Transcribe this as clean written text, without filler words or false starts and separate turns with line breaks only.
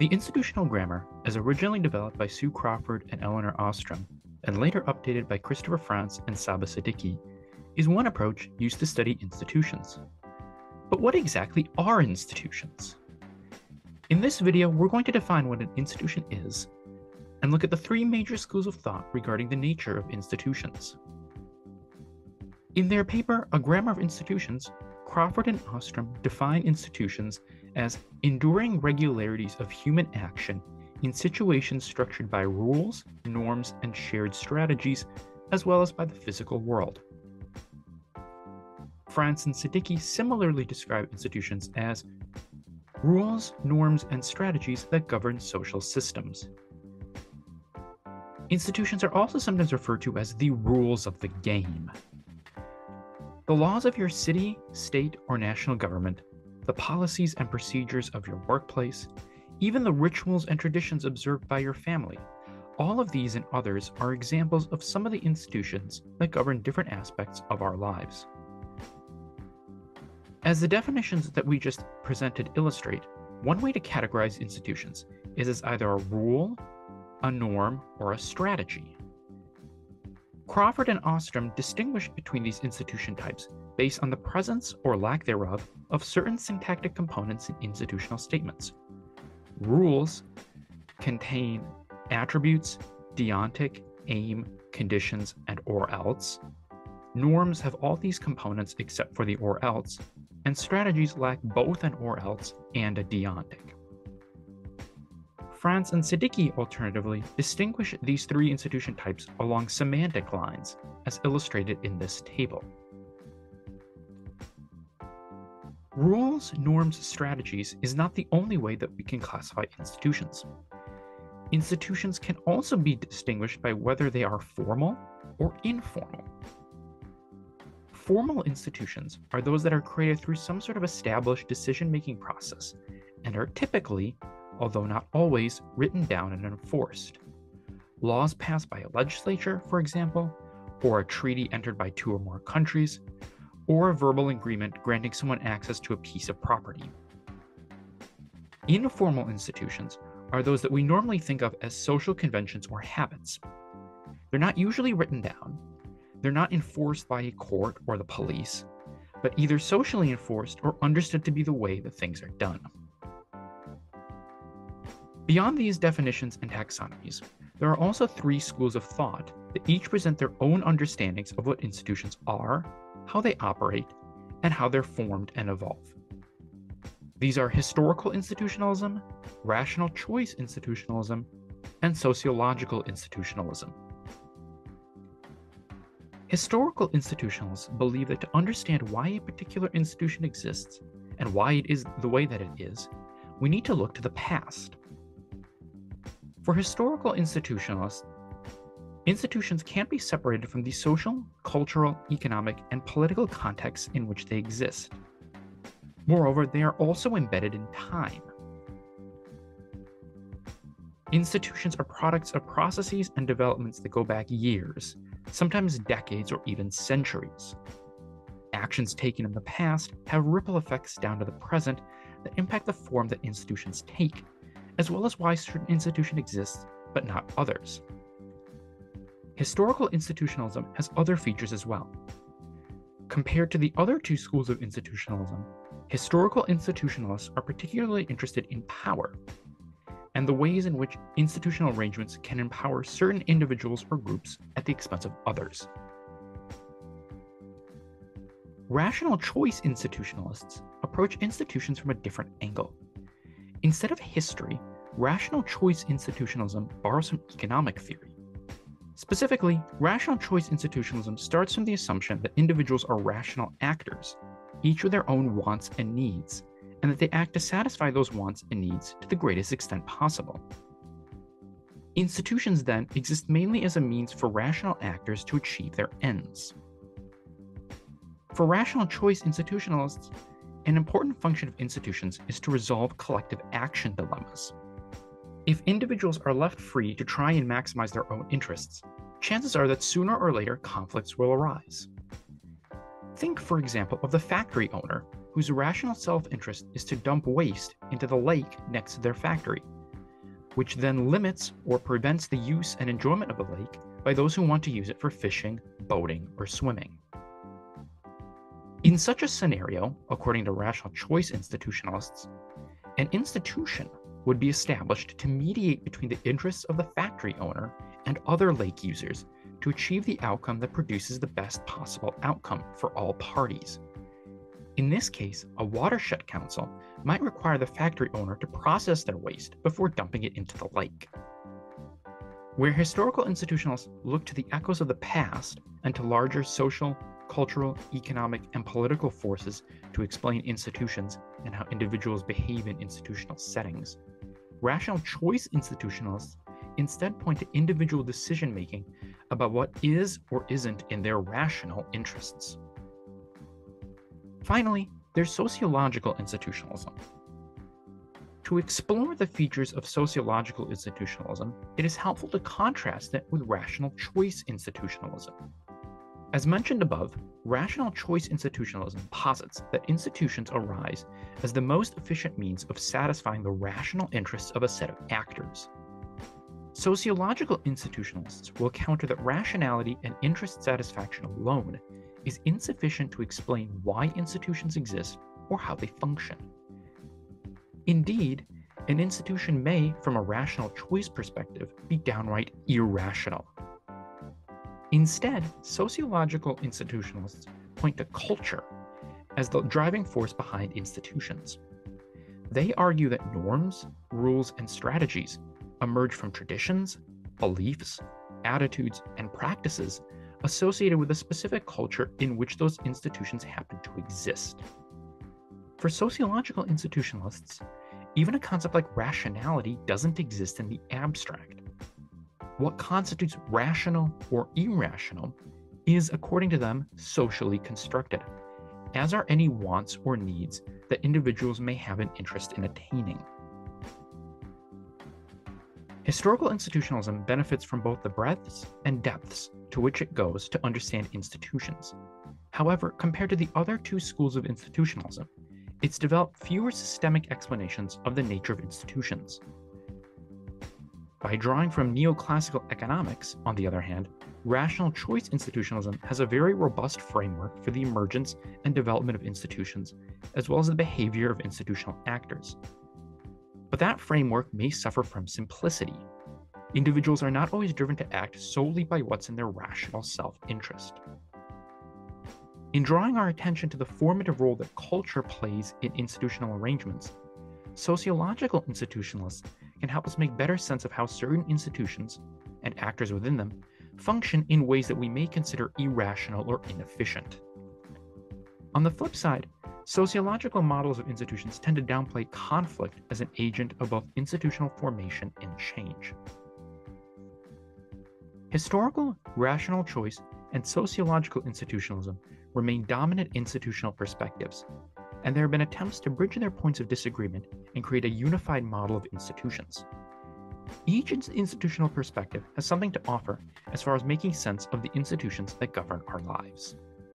The institutional grammar, as originally developed by Sue Crawford and Eleanor Ostrom, and later updated by Christopher Frantz and Saba Siddiqui, is one approach used to study institutions. But what exactly are institutions? In this video, we're going to define what an institution is, and look at the three major schools of thought regarding the nature of institutions. In their paper, A Grammar of Institutions, Crawford and Ostrom define institutions as enduring regularities of human action in situations structured by rules, norms, and shared strategies, as well as by the physical world. Frantz and Siddiqui similarly describe institutions as rules, norms, and strategies that govern social systems. Institutions are also sometimes referred to as the rules of the game. The laws of your city, state, or national government, the policies and procedures of your workplace, even the rituals and traditions observed by your family, all of these and others are examples of some of the institutions that govern different aspects of our lives. As the definitions that we just presented illustrate, one way to categorize institutions is as either a rule, a norm, or a strategy. Crawford and Ostrom distinguish between these institution types based on the presence or lack thereof of certain syntactic components in institutional statements. Rules contain attributes, deontic, aim, conditions, and or else. Norms have all these components except for the or else, and strategies lack both an or else and a deontic. Frantz and Siddiqui, alternatively, distinguish these three institution types along semantic lines, as illustrated in this table. Rules, norms, strategies is not the only way that we can classify institutions. Institutions can also be distinguished by whether they are formal or informal. Formal institutions are those that are created through some sort of established decision-making process and are typically, although not always, written down and enforced. Laws passed by a legislature, for example, or a treaty entered by two or more countries, or a verbal agreement granting someone access to a piece of property. Informal institutions are those that we normally think of as social conventions or habits. They're not usually written down, they're not enforced by a court or the police, but either socially enforced or understood to be the way that things are done. Beyond these definitions and taxonomies, there are also three schools of thought that each present their own understandings of what institutions are, how they operate, and how they're formed and evolve. These are historical institutionalism, rational choice institutionalism, and sociological institutionalism. Historical institutionalists believe that to understand why a particular institution exists and why it is the way that it is, we need to look to the past. For historical institutionalists, institutions can't be separated from the social, cultural, economic, and political contexts in which they exist. Moreover, they are also embedded in time. Institutions are products of processes and developments that go back years, sometimes decades or even centuries. Actions taken in the past have ripple effects down to the present that impact the form that institutions take, as well as why certain institutions exist, but not others. Historical institutionalism has other features as well. Compared to the other two schools of institutionalism, historical institutionalists are particularly interested in power, and the ways in which institutional arrangements can empower certain individuals or groups at the expense of others. Rational choice institutionalists approach institutions from a different angle. Instead of history, rational choice institutionalism borrows from economic theory. Specifically, rational choice institutionalism starts from the assumption that individuals are rational actors, each with their own wants and needs, and that they act to satisfy those wants and needs to the greatest extent possible. Institutions then exist mainly as a means for rational actors to achieve their ends. For rational choice institutionalists, an important function of institutions is to resolve collective action dilemmas. If individuals are left free to try and maximize their own interests, chances are that sooner or later conflicts will arise. Think, for example, of the factory owner whose rational self-interest is to dump waste into the lake next to their factory, which then limits or prevents the use and enjoyment of the lake by those who want to use it for fishing, boating, or swimming. In such a scenario, according to rational choice institutionalists, an institution would be established to mediate between the interests of the factory owner and other lake users to achieve the outcome that produces the best possible outcome for all parties. In this case, a watershed council might require the factory owner to process their waste before dumping it into the lake. Where historical institutionalists look to the echoes of the past and to larger social, cultural, economic, and political forces to explain institutions and how individuals behave in institutional settings, rational choice institutionalists instead point to individual decision-making about what is or isn't in their rational interests. Finally, there's sociological institutionalism. To explore the features of sociological institutionalism, it is helpful to contrast it with rational choice institutionalism. As mentioned above, rational choice institutionalism posits that institutions arise as the most efficient means of satisfying the rational interests of a set of actors. Sociological institutionalists will counter that rationality and interest satisfaction alone is insufficient to explain why institutions exist or how they function. Indeed, an institution may, from a rational choice perspective, be downright irrational. Instead, sociological institutionalists point to culture as the driving force behind institutions. They argue that norms, rules, and strategies emerge from traditions, beliefs, attitudes, and practices associated with a specific culture in which those institutions happen to exist. For sociological institutionalists, even a concept like rationality doesn't exist in the abstract. What constitutes rational or irrational is, according to them, socially constructed, as are any wants or needs that individuals may have an interest in attaining. Historical institutionalism benefits from both the breadths and depths to which it goes to understand institutions. However, compared to the other two schools of institutionalism, it's developed fewer systemic explanations of the nature of institutions. By drawing from neoclassical economics, on the other hand, rational choice institutionalism has a very robust framework for the emergence and development of institutions, as well as the behavior of institutional actors. But that framework may suffer from simplicity. Individuals are not always driven to act solely by what's in their rational self-interest. In drawing our attention to the formative role that culture plays in institutional arrangements, sociological institutionalists can help us make better sense of how certain institutions, and actors within them, function in ways that we may consider irrational or inefficient. On the flip side, sociological models of institutions tend to downplay conflict as an agent of both institutional formation and change. Historical, rational choice, and sociological institutionalism remain dominant institutional perspectives, and there have been attempts to bridge their points of disagreement and create a unified model of institutions. Each institutional perspective has something to offer as far as making sense of the institutions that govern our lives.